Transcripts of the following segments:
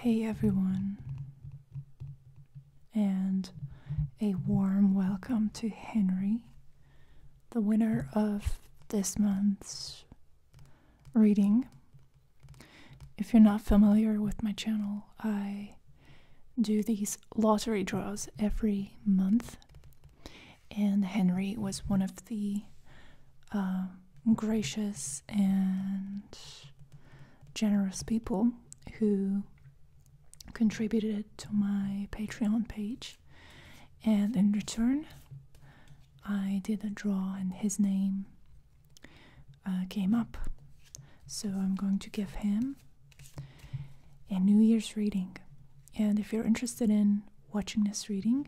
Hey everyone, and a warm welcome to Henry, the winner of this month's reading. If you're not familiar with my channel, I do these lottery draws every month, and Henry was one of the gracious and generous people who contributed to my Patreon page, and in return I did a draw and his name came up, so I'm going to give him a New Year's reading. And if you're interested in watching this reading,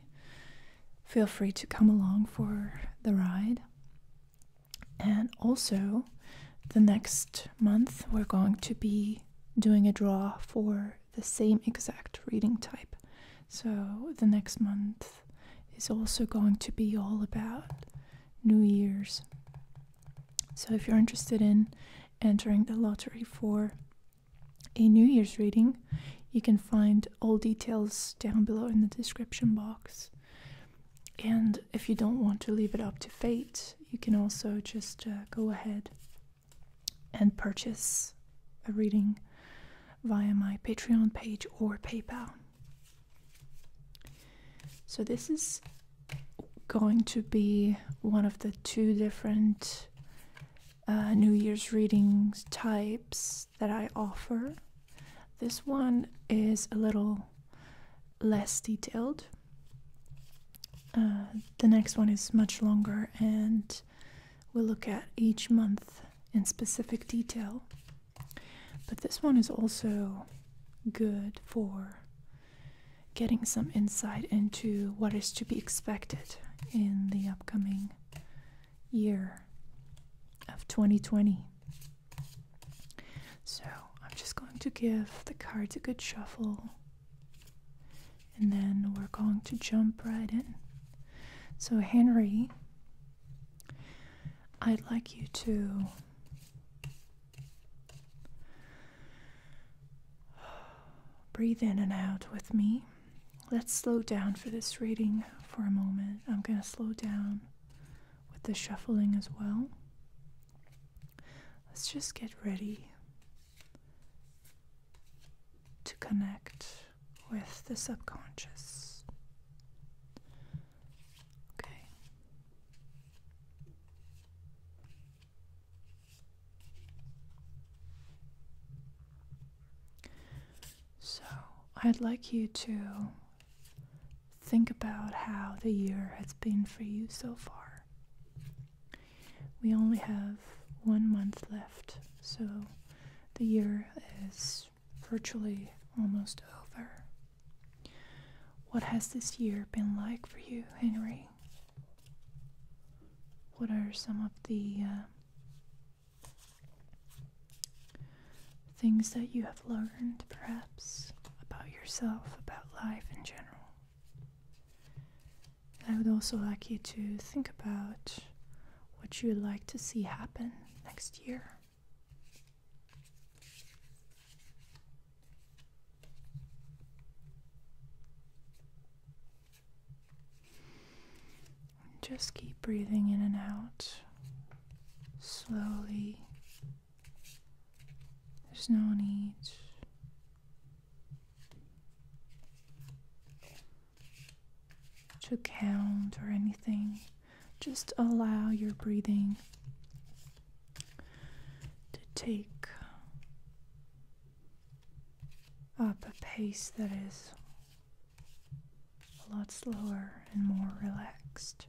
feel free to come along for the ride. And also, the next month we're going to be doing a draw for the same exact reading type. So the next month is also going to be all about New Year's. So if you're interested in entering the lottery for a New Year's reading, you can find all details down below in the description box. And if you don't want to leave it up to fate, you can also just go ahead and purchase a reading via my Patreon page or PayPal. So this is going to be one of the two different New Year's readings types that I offer. This one is a little less detailed. The next one is much longer, and we'll look at each month in specific detail. But this one is also good for getting some insight into what is to be expected in the upcoming year of 2020. So I'm just going to give the cards a good shuffle, and then we're going to jump right in. So Henry, I'd like you to breathe in and out with me. Let's slow down for this reading for a moment. I'm going to slow down with the shuffling as well. Let's just get ready to connect with the subconscious. Okay. So, I'd like you to think about how the year has been for you so far. We only have 1 month left, so the year is virtually almost over. What has this year been like for you, Henry? What are some of the things that you have learned, perhaps, about yourself, about life in general? I would also like you to think about what you would like to see happen next year. Just keep breathing in and out slowly. There's no need to count or anything. Just allow your breathing to take up a pace that is a lot slower and more relaxed.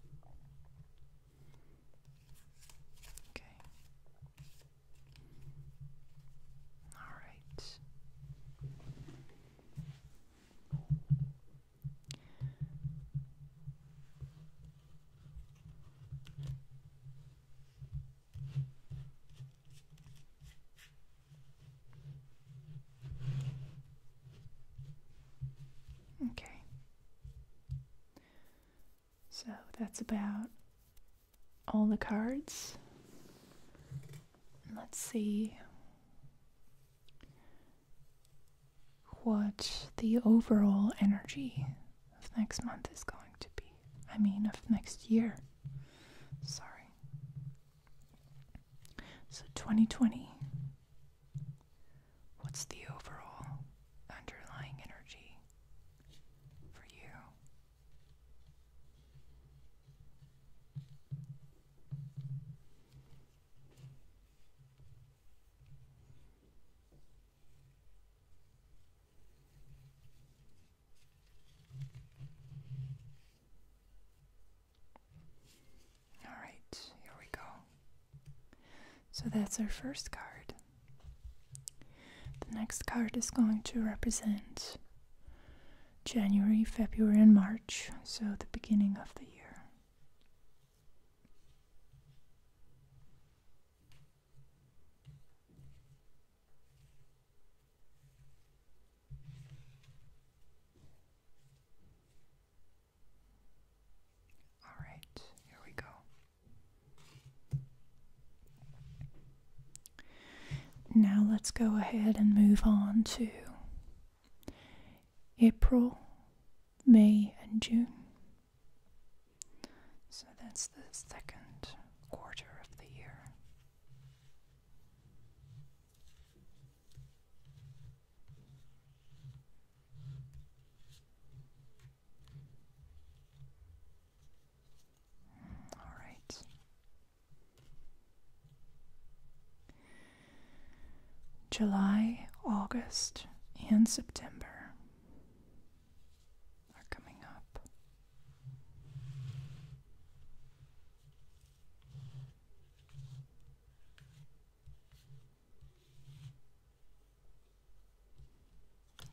Okay. All right. Okay. So that's about all the cards. Let's see what the overall energy of next month is going to be. I mean, of next year. Sorry. So 2020. What's the overall underlying energy for you? All right, here we go. So that's our first card. The next card is going to represent January, February, and March, so the beginning of the year. All right, here we go. Now let's go ahead and move on to April, May, and June. So that's the second quarter of the year. All right. July, August, and September are coming up.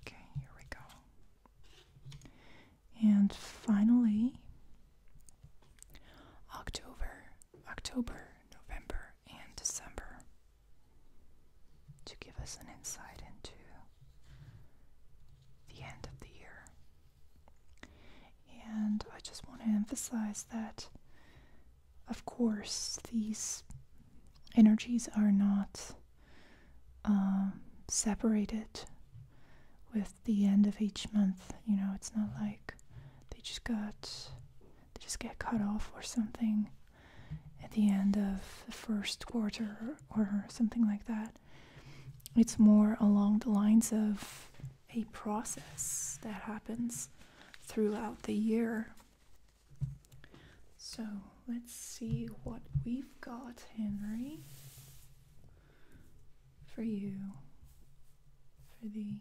Okay, here we go. And finally, October, November, and December, to give us an insight into the end of the year. And I just want to emphasize that, of course, these energies are not separated with the end of each month. You know, it's not like they just get cut off or something at the end of the first quarter or something like that. It's more along the lines of a process that happens throughout the year. So let's see what we've got, Henry, for you for the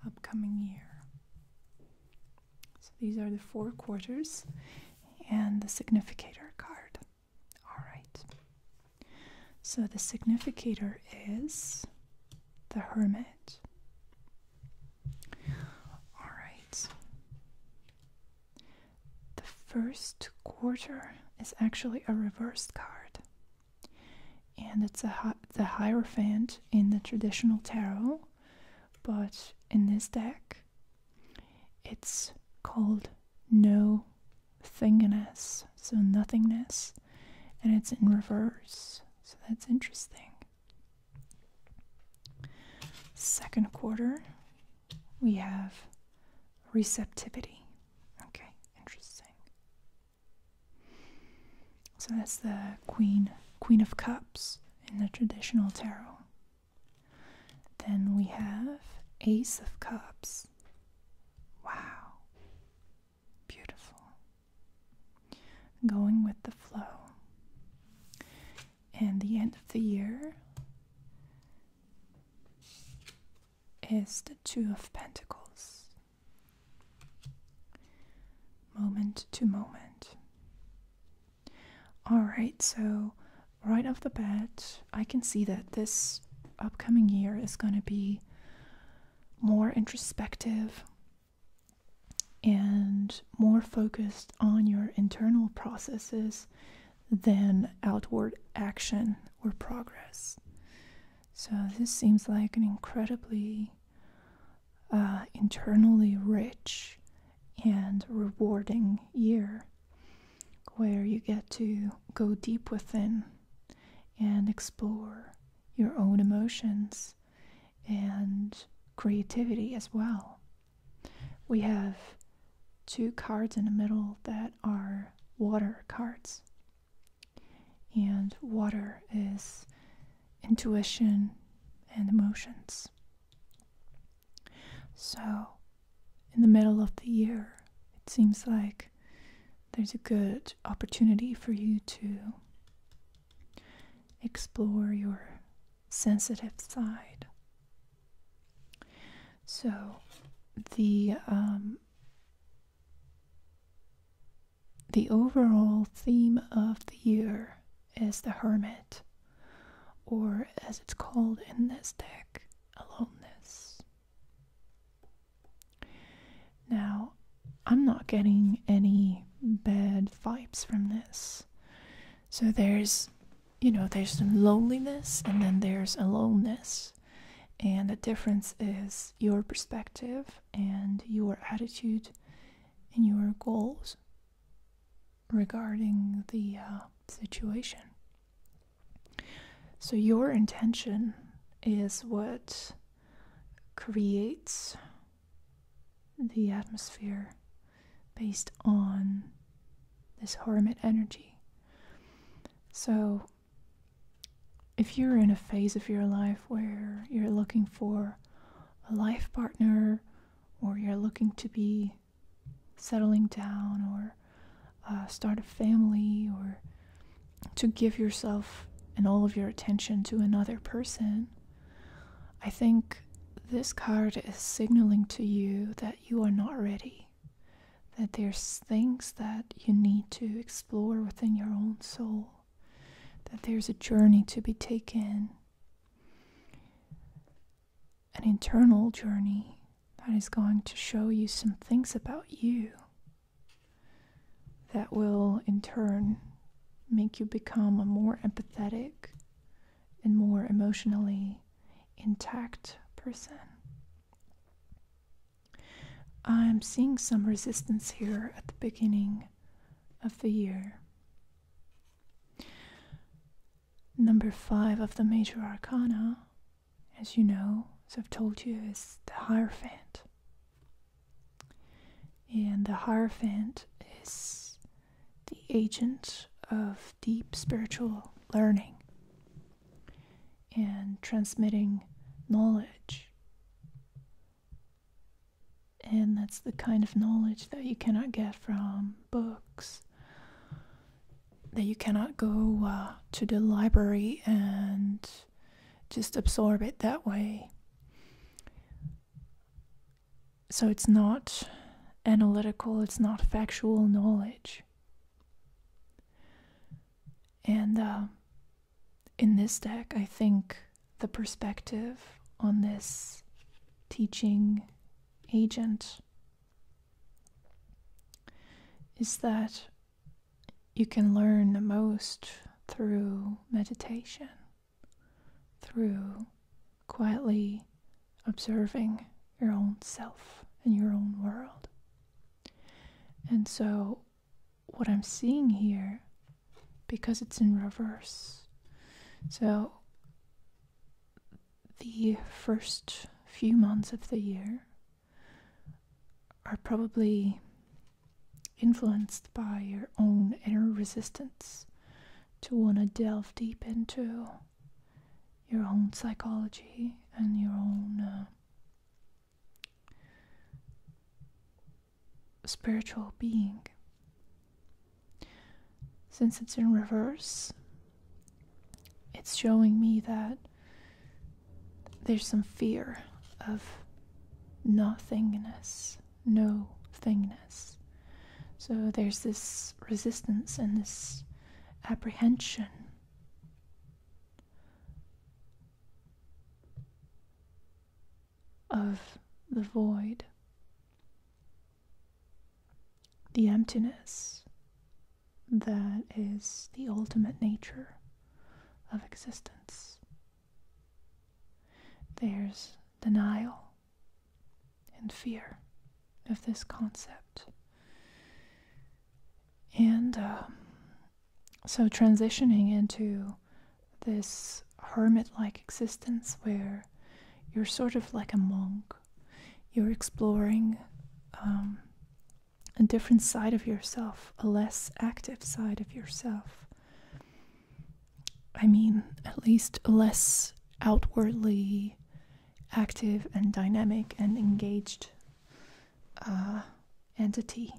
upcoming year. So these are the 4 quarters and the significator card. All right. So the significator is the Hermit. All right. The first quarter is actually a reversed card, and it's the Hierophant in the traditional tarot, but in this deck it's called no thingness, so nothingness, and it's in reverse, so that's interesting. Second quarter, we have receptivity. Okay, interesting. So that's the Queen of Cups in the traditional tarot. Then we have Ace of Cups. Wow, beautiful. Going with the flow. And the end of the year is the Two of Pentacles. Moment to moment. Alright, so right off the bat, I can see that this upcoming year is going to be more introspective and more focused on your internal processes than outward action or progress. So this seems like an incredibly internally rich and rewarding year, where you get to go deep within and explore your own emotions and creativity as well. We have 2 cards in the middle that are water cards. And water is intuition and emotions. So, in the middle of the year, it seems like there's a good opportunity for you to explore your sensitive side. So, the overall theme of the year is the Hermit, or as it's called in this deck, aloneness. Now, I'm not getting any bad vibes from this. So there's some loneliness, and then there's aloneness. And the difference is your perspective and your attitude and your goals regarding the situation. So your intention is what creates the atmosphere based on this Hermit energy. So if you're in a phase of your life where you're looking for a life partner, or you're looking to be settling down, or start a family, or to give yourself and all of your attention to another person, I think this card is signaling to you that you are not ready, that there's things that you need to explore within your own soul, that there's a journey to be taken, an internal journey that is going to show you some things about you that will in turn make you become a more empathetic and more emotionally intact person. I'm seeing some resistance here at the beginning of the year. Number 5 of the major arcana, as you know, as I've told you, is the Hierophant. And the Hierophant is the agent of deep spiritual learning and transmitting knowledge. And that's the kind of knowledge that you cannot get from books, that you cannot go to the library and just absorb it that way. So it's not analytical, it's not factual knowledge. And in this deck, I think the perspective on this teaching agent is that you can learn the most through meditation, through quietly observing your own self and your own world. And so what I'm seeing here, because it's in reverse, so the first few months of the year are probably influenced by your own inner resistance to want to delve deep into your own psychology and your own spiritual being. Since it's in reverse, it's showing me that there's some fear of nothingness, no thingness. So there's this resistance and this apprehension of the void, the emptiness that is the ultimate nature of existence. There's denial and fear of this concept. And so transitioning into this hermit-like existence where you're sort of like a monk. You're exploring a different side of yourself, a less active side of yourself. I mean, at least a less outwardly active and dynamic and engaged entity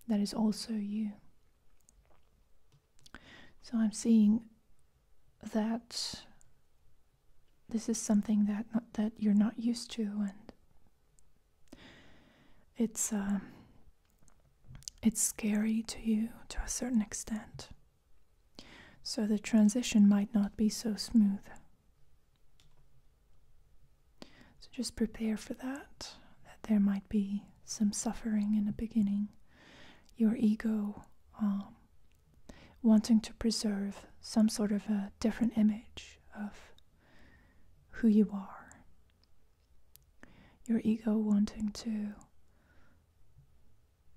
that is also you. So I'm seeing that this is something that you're not used to, and it's scary to you to a certain extent. So the transition might not be so smooth. So just prepare for that there might be some suffering in the beginning. Your ego wanting to preserve some sort of a different image of who you are. Your ego wanting to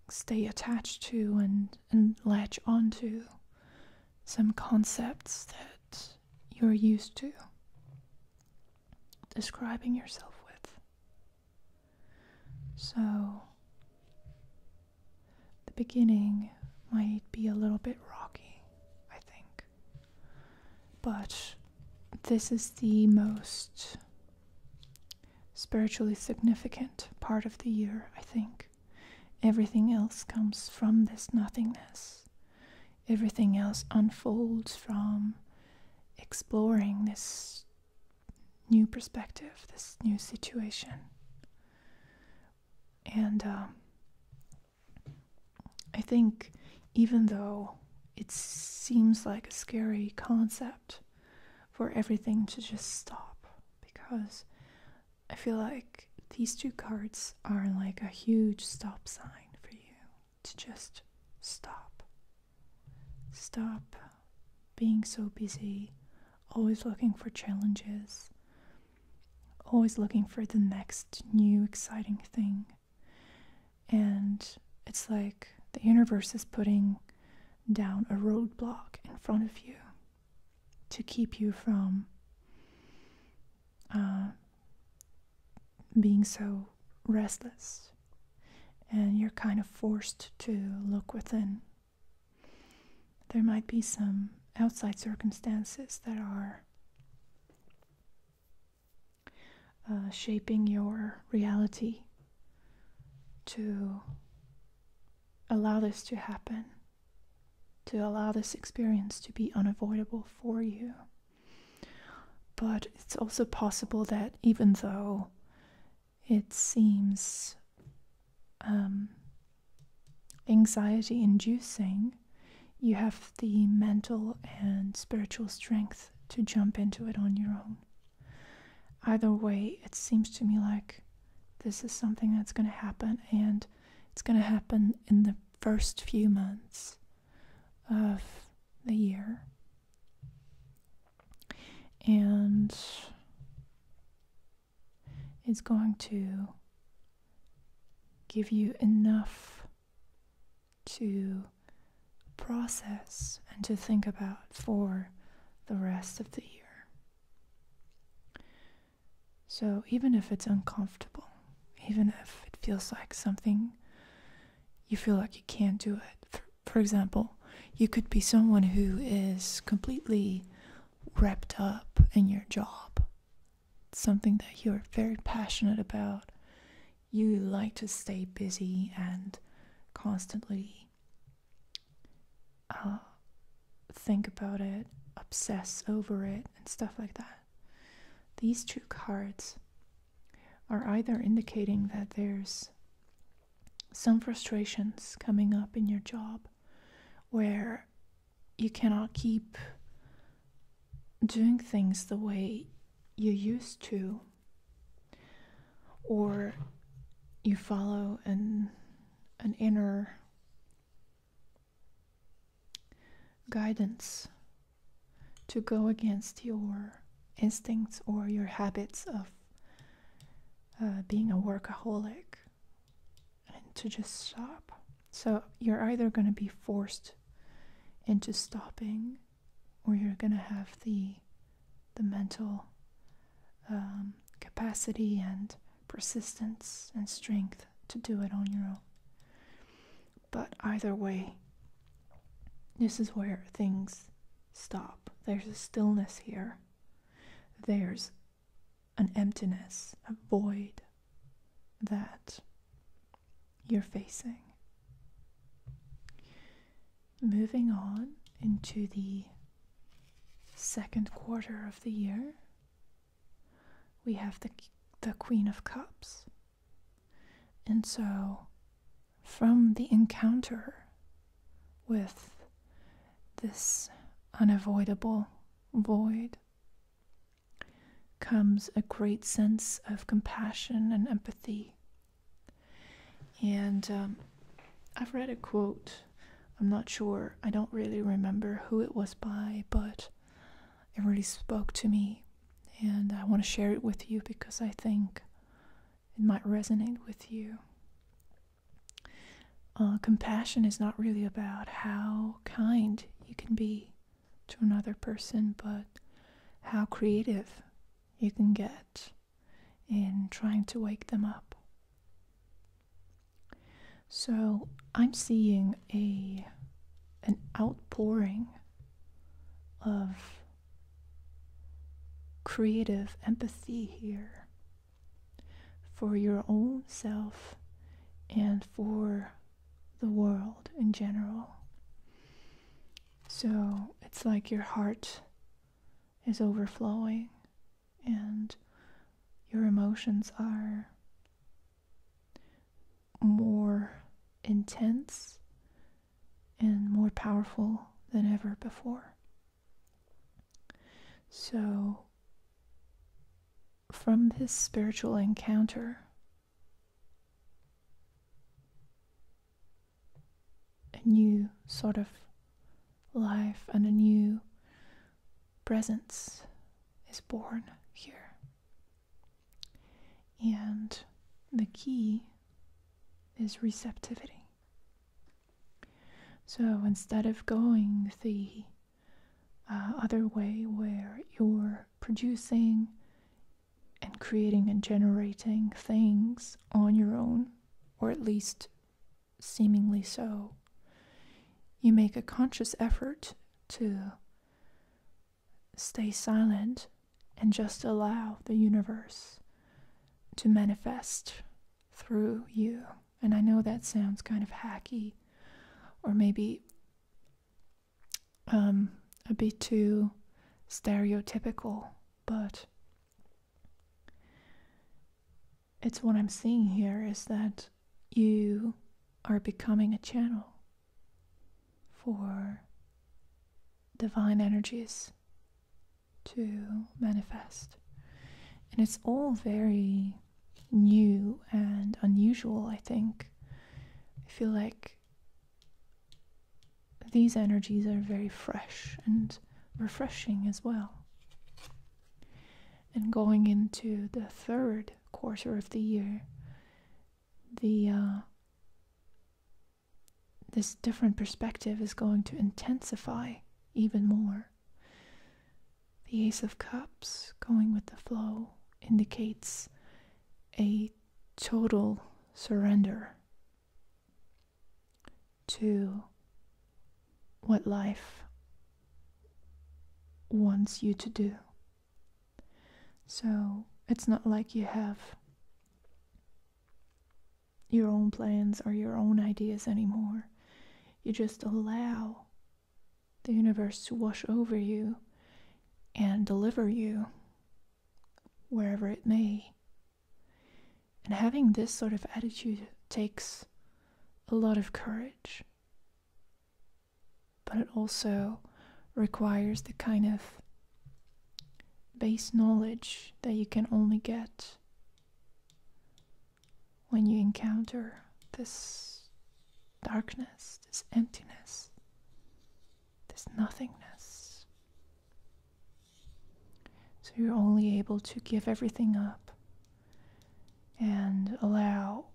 stay attached to and latch onto some concepts that you're used to describing yourself with. So the beginning might be a little bit rocky, I think. But this is the most spiritually significant part of the year, I think. Everything else comes from this nothingness. Everything else unfolds from exploring this new perspective, this new situation. And I think even though it seems like a scary concept for everything to just stop, because I feel like these two cards are like a huge stop sign for you to just stop. Stop being so busy, always looking for challenges, always looking for the next new exciting thing. And it's like the universe is putting down a roadblock in front of you to keep you from being so restless. And you're kind of forced to look within. There might be some outside circumstances that are shaping your reality to allow this to happen, to allow this experience to be unavoidable for you. But it's also possible that even though it seems anxiety-inducing, you have the mental and spiritual strength to jump into it on your own. Either way, it seems to me like this is something that's going to happen, and it's going to happen in the first few months of the year. And it's going to give you enough to process and to think about for the rest of the year. So even if it's uncomfortable, even if it feels like something you feel like you can't do it. For example, you could be someone who is completely wrapped up in your job. It's something that you're very passionate about. You like to stay busy and constantly think about it, obsess over it, and stuff like that. These two cards are either indicating that there's some frustrations coming up in your job where you cannot keep doing things the way you used to, or you follow an inner guidance to go against your instincts or your habits of being a workaholic and to just stop. So you're either going to be forced into stopping, or you're going to have the mental capacity and persistence and strength to do it on your own. But either way, this is where things stop. There's a stillness here. There's an emptiness, a void that you're facing. Moving on into the second quarter of the year, we have the Queen of Cups. And so, from the encounter with this unavoidable void comes a great sense of compassion and empathy. And I've read a quote, I'm not sure, I don't really remember who it was by, but it really spoke to me, and I want to share it with you because I think it might resonate with you. Compassion is not really about how kind you can be to another person, but how creative you can get in trying to wake them up. So I'm seeing an outpouring of creative empathy here for your own self and for the world in general. So it's like your heart is overflowing and your emotions are more intense and more powerful than ever before. So from this spiritual encounter, a new sort of life and a new presence is born here. And the key is receptivity. So instead of going the other way where you're producing and creating and generating things on your own, or at least seemingly so, you make a conscious effort to stay silent and just allow the universe to manifest through you. And I know that sounds kind of hacky, or maybe a bit too stereotypical, but it's what I'm seeing here is that you are becoming a channel for divine energies to manifest. And it's all very new and unusual, I think. I feel like these energies are very fresh and refreshing as well. And going into the third quarter of the year, this different perspective is going to intensify even more. The Ace of Cups, going with the flow, indicates a total surrender to what life wants you to do. So it's not like you have your own plans or your own ideas anymore. You just allow the universe to wash over you and deliver you wherever it may. And having this sort of attitude takes a lot of courage, but it also requires the kind of base knowledge that you can only get when you encounter this darkness, this emptiness, this nothingness. So you're only able to give everything up and allow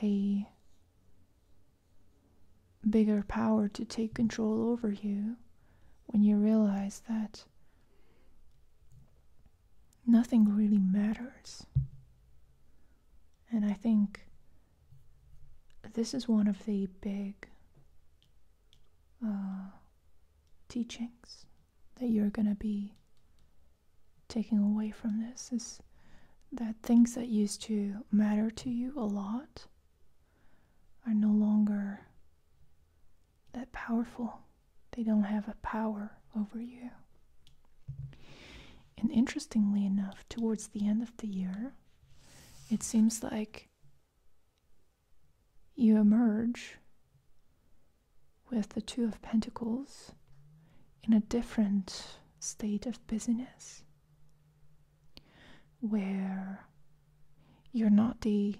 a bigger power to take control over you when you realize that nothing really matters. And I think this is one of the big teachings that you're going to be taking away from this, is that things that used to matter to you a lot are no longer that powerful. They don't have a power over you. And interestingly enough, towards the end of the year, it seems like you emerge with the Two of Pentacles in a different state of busyness, where you're not the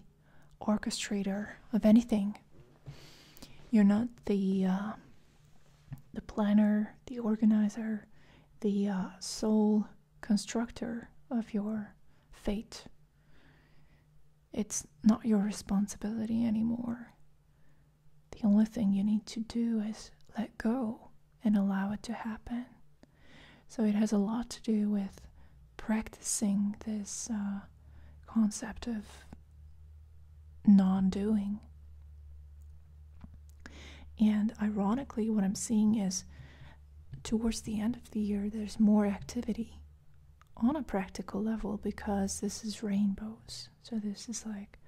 orchestrator of anything. You're not the planner, the organizer, the sole constructor of your fate. It's not your responsibility anymore. The only thing you need to do is let go and allow it to happen. So it has a lot to do with practicing this concept of non-doing. And ironically, what I'm seeing is towards the end of the year, there's more activity on a practical level, because this is rainbows. So this is like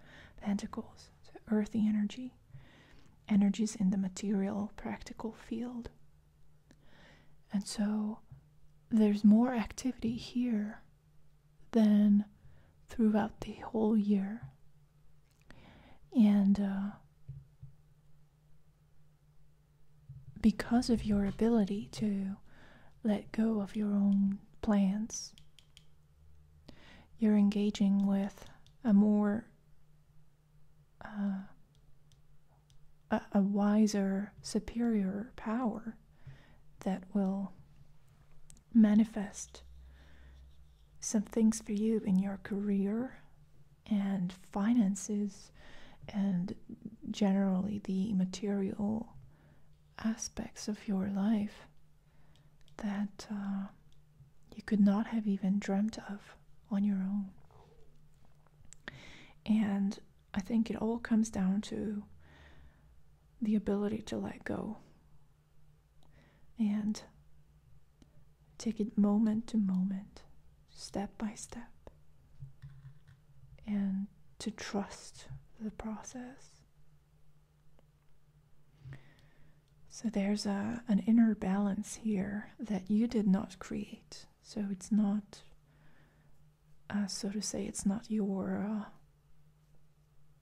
pentacles, so earthy energy, energies in the material, practical field. And so there's more activity here than throughout the whole year. And because of your ability to let go of your own plans, you're engaging with a more a wiser, superior power that will manifest some things for you in your career and finances and generally the material aspects of your life that you could not have even dreamt of on your own. And I think it all comes down to the ability to let go and take it moment to moment, step by step, and to trust the process. So there's an inner balance here that you did not create. So it's not, so to say, it's not your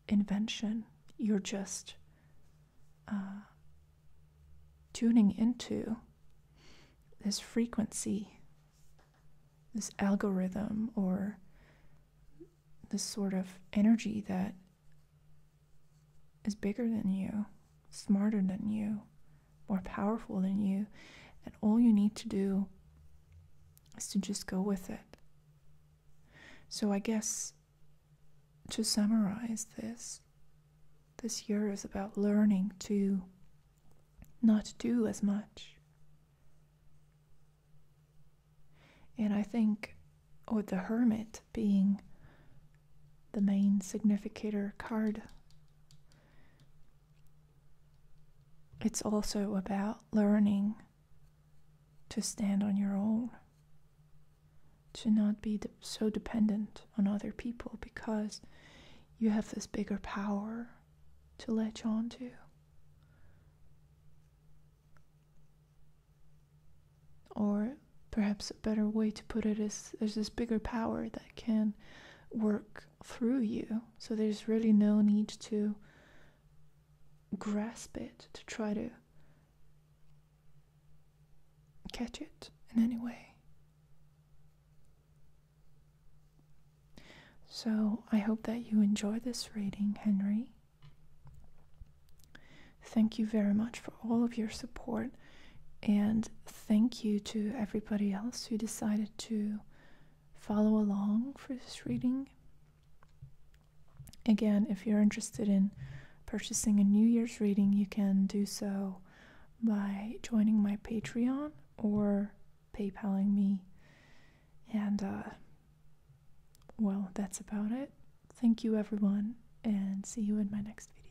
invention. You're just tuning into this frequency, this algorithm, or this sort of energy that is bigger than you, smarter than you, more powerful than you, and all you need to do is to just go with it. So I guess to summarize this year is about learning to not do as much. And I think with the Hermit being the main significator card, it's also about learning to stand on your own, to not be so dependent on other people, because you have this bigger power to latch on to. Or perhaps a better way to put it is there's this bigger power that can work through you. So there's really no need to grasp it, to try to catch it in any way. So I hope that you enjoy this reading, Henry. Thank you very much for all of your support, and thank you to everybody else who decided to follow along for this reading. Again, if you're interested in purchasing a New Year's reading, you can do so by joining my Patreon or PayPaling me. And well, that's about it. Thank you, everyone, and see you in my next video.